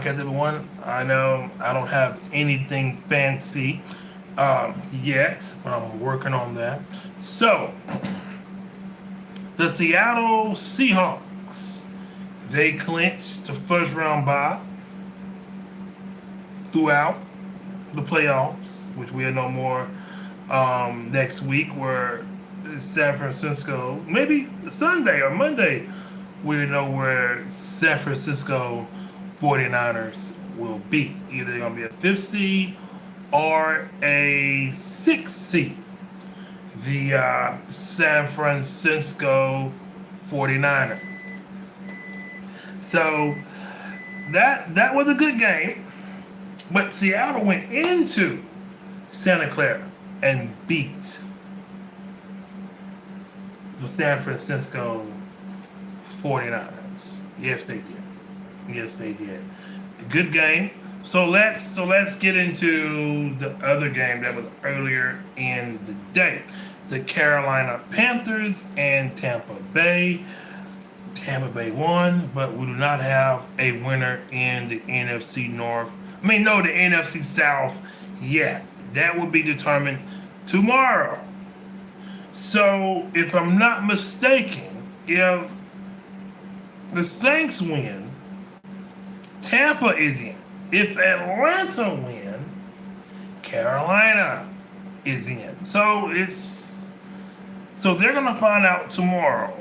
podcast, everyone. I know I don't have anything fancy yet, but I'm working on that. So, the Seattle Seahawks, they clinched the first round bye throughout the playoffs, which we'll know more next week, where San Francisco, maybe Sunday or Monday, we'll know where San Francisco 49ers will be. Either they're going to be a fifth seed or a sixth seed. The San Francisco 49ers. So that was a good game, but Seattle went into Santa Clara and beat the San Francisco 49ers. Yes, they did. Yes, they did. Good game. So let's get into the other game that was earlier in the day. The Carolina Panthers and Tampa Bay. Tampa Bay won, but we do not have a winner in the NFC North. The NFC South yet. That will be determined tomorrow. So, if I'm not mistaken, if the Saints win, Tampa is in. If Atlanta win, Carolina is in. So they're gonna find out tomorrow.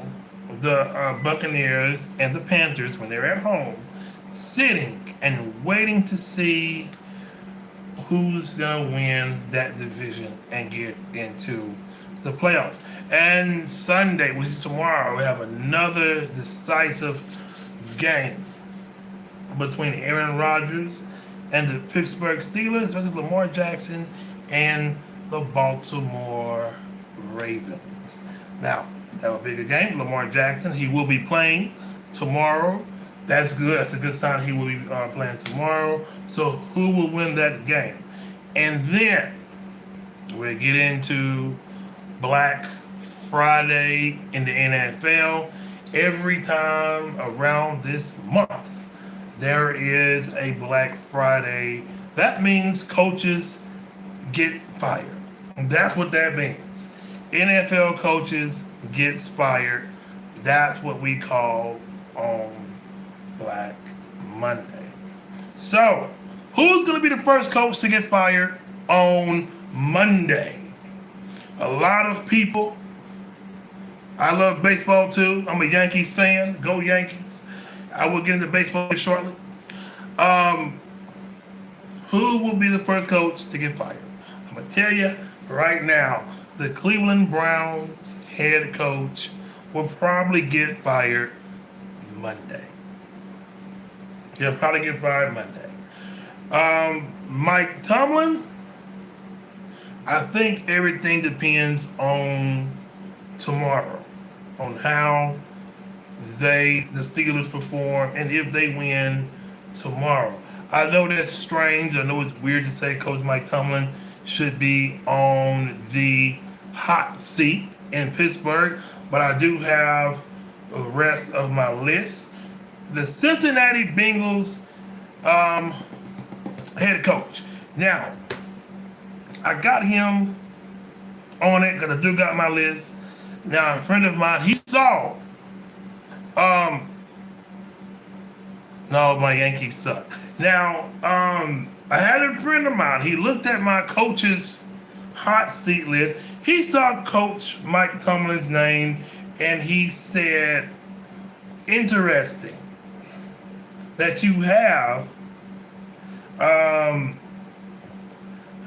The Buccaneers and the Panthers, when they're at home, sitting and waiting to see who's gonna win that division and get into the playoffs. And Sunday, which is tomorrow, we have another decisive game between Aaron Rodgers and the Pittsburgh Steelers versus Lamar Jackson and the Baltimore Ravens. Now, that will be a good game. Lamar Jackson, he will be playing tomorrow. That's good. That's a good sign. He will be playing tomorrow. So who will win that game? And then we'll get into Black Friday in the NFL. Every time around this month, there is a Black Friday. That means coaches get fired. That's what that means. NFL coaches gets fired. That's what we call on Black Monday. So, who's going to be the first coach to get fired on Monday? A lot of people. I love baseball too. I'm a Yankees fan. Go Yankees. I will get into baseball shortly. Who will be the first coach to get fired? I'm going to tell you right now, the Cleveland Browns head coach will probably get fired Monday. He'll probably get fired Monday. Mike Tomlin, I think everything depends on tomorrow, on how the Steelers perform and if they win tomorrow. I know that's strange. I know it's weird to say Coach Mike Tomlin should be on the hot seat in Pittsburgh, but I do have the rest of my list. The Cincinnati Bengals head coach. Now, I got him on it because I do got my list. Now, a friend of mine, he saw, no, my Yankees suck. Now, I had a friend of mine, he looked at my coach's hot seat list. He saw Coach Mike Tomlin's name, and he said, interesting that you have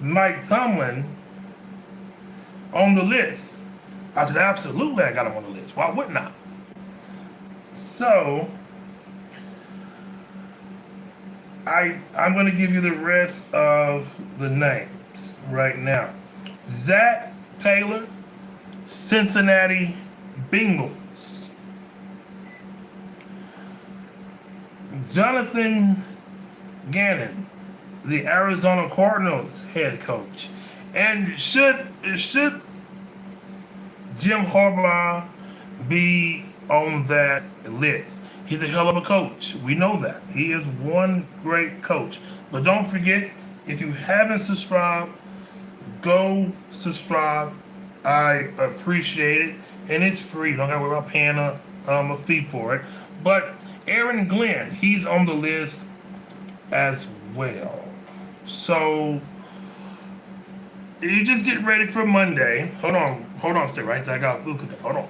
Mike Tomlin on the list. I said, absolutely, I got him on the list. Why wouldn't I? So, I'm going to give you the rest of the names right now. Zach Taylor, Cincinnati Bengals. Jonathan Gannon, the Arizona Cardinals head coach. And should Jim Harbaugh be on that list? He's a hell of a coach. We know that. He is one great coach. But don't forget, if you haven't subscribed, go subscribe. I appreciate it. And it's free. Don't gotta worry about paying a fee for it. But Aaron Glenn, he's on the list as well. So you just get ready for Monday. Hold on, stay right there. I got food cooking. Hold on.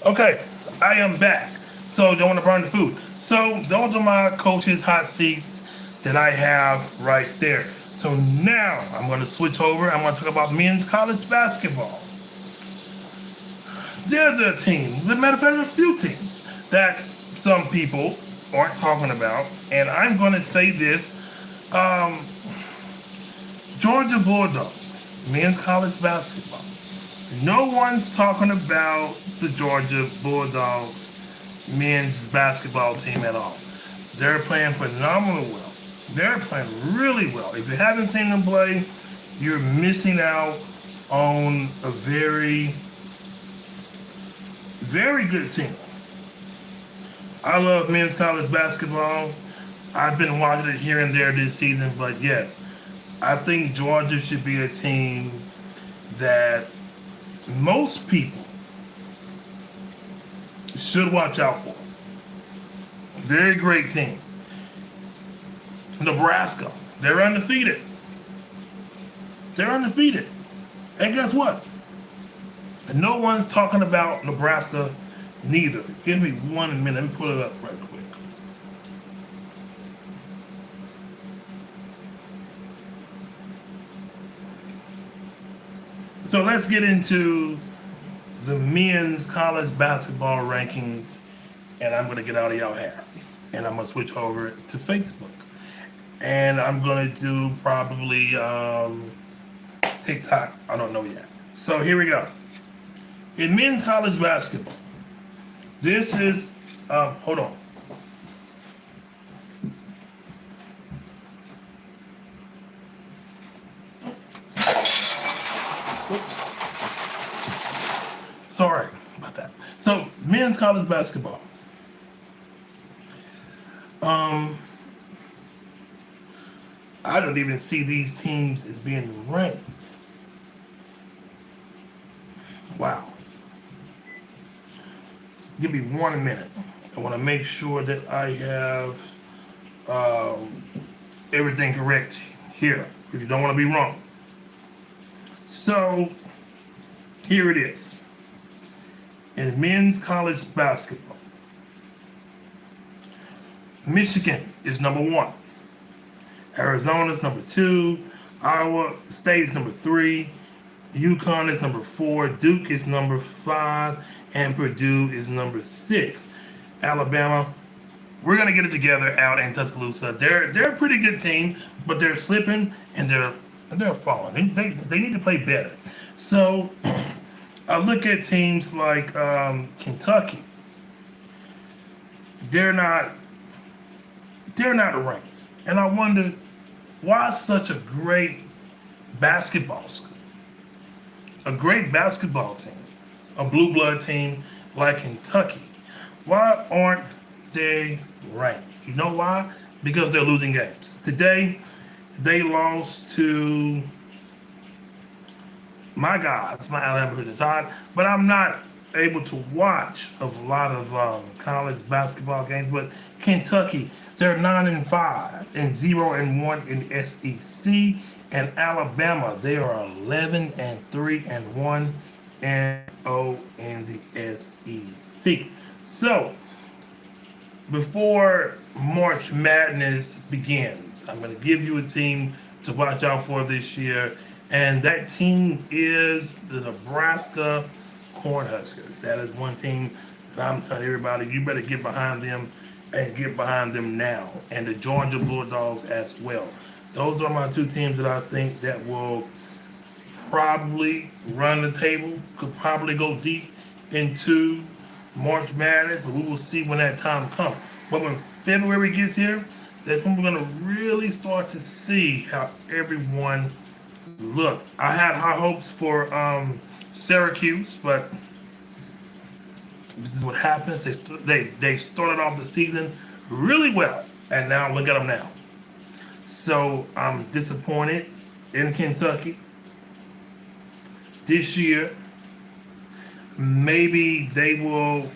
Okay, I am back. So don't want to burn the food. So those are my coaches' hot seats that I have right there. So now I'm going to switch over. I'm going to talk about men's college basketball. There's a team, as a matter of fact, there's a few teams that some people aren't talking about. And I'm going to say this. Georgia Bulldogs, men's college basketball. No one's talking about the Georgia Bulldogs men's basketball team at all. They're playing phenomenal well. They're playing really well. If you haven't seen them play, you're missing out on a very, very good team. I love men's college basketball. I've been watching it here and there this season, but yes, I think Georgia should be a team that most people should watch out for. Very great team. Nebraska, they're undefeated. They're undefeated. And guess what? No one's talking about Nebraska neither. Give me 1 minute. Let me pull it up right quick. So let's get into the men's college basketball rankings, and I'm going to get out of y'all hair. And I'm going to switch over to Facebook. And I'm going to do probably TikTok. I don't know yet. So here we go. In men's college basketball, this is, hold on. Whoops. Sorry about that. So, men's college basketball. I don't even see these teams as being ranked. Wow. Give me 1 minute. I want to make sure that I have everything correct here, because you don't want to be wrong. So, here it is. In men's college basketball, Michigan is number 1. Arizona's number 2. Iowa State's number 3. UConn is number 4. Duke is number 5. And Purdue is number 6. Alabama, we're gonna get it together out in Tuscaloosa. They're a pretty good team, but they're slipping and they're falling. They need to play better. So I look at teams like Kentucky. They're not ranked, and I wonder why such a great basketball school, a great basketball team, a blue blood team like Kentucky. Why aren't they ranked? You know why? Because they're losing games. Today, they lost to my guys, my Alabama Tide, but I'm not able to watch a lot of college basketball games, but Kentucky, they're 9-5 and 0-1 in the SEC, and Alabama, they are 11-3 and 1-0 in the SEC. So before March Madness begins, I'm going to give you a team to watch out for this year, and that team is the Nebraska Cornhuskers. That is one team that I'm telling everybody, you better get behind them and get behind them now. And the Georgia Bulldogs as well. Those are my two teams that I think that will probably run the table, could probably go deep into March Madness, but we will see when that time comes. But when February gets here, that's when we're going to really start to see how everyone look. I had high hopes for Syracuse, but this is what happens. They started off the season really well, and now look at them now. So I'm disappointed in Kentucky this year. Maybe they will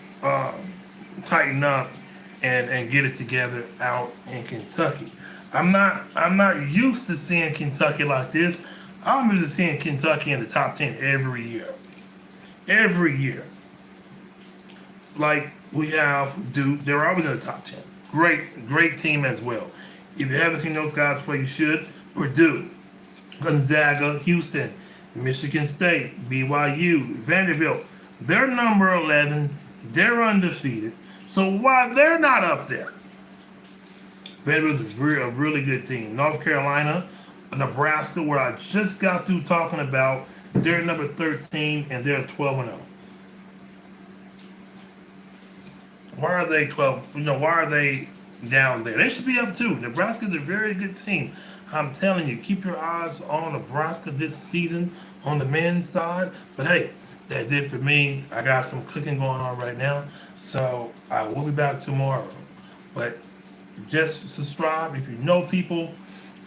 tighten up and get it together out in Kentucky. I'm not used to seeing Kentucky like this. I'm used to seeing Kentucky in the top 10 every year. Every year. Like we have Duke, they're always in the top 10. Great team as well. If you haven't seen those guys play, you should. Purdue, Gonzaga, Houston, Michigan State, BYU, Vanderbilt. They're number 11. They're undefeated. So why they're not up there? Vanderbilt's a really good team. North Carolina, Nebraska, where I just got through talking about, they're number 13 and they're 12-0. Why are they 12? Why are they down there? They should be up too. Nebraska's a very good team. I'm telling you, keep your eyes on Nebraska this season on the men's side. But hey, that's it for me. I got some cooking going on right now, so I will be back tomorrow. But just subscribe. If you know people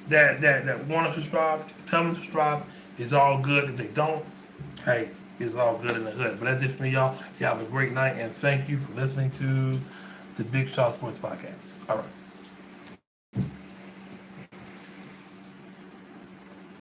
that want to subscribe, tell them to subscribe. It's all good. If they don't, hey, it's all good in the hood. But that's it for me, y'all. You have a great night, and thank you for listening to the Big Shot Sports Podcast. All right.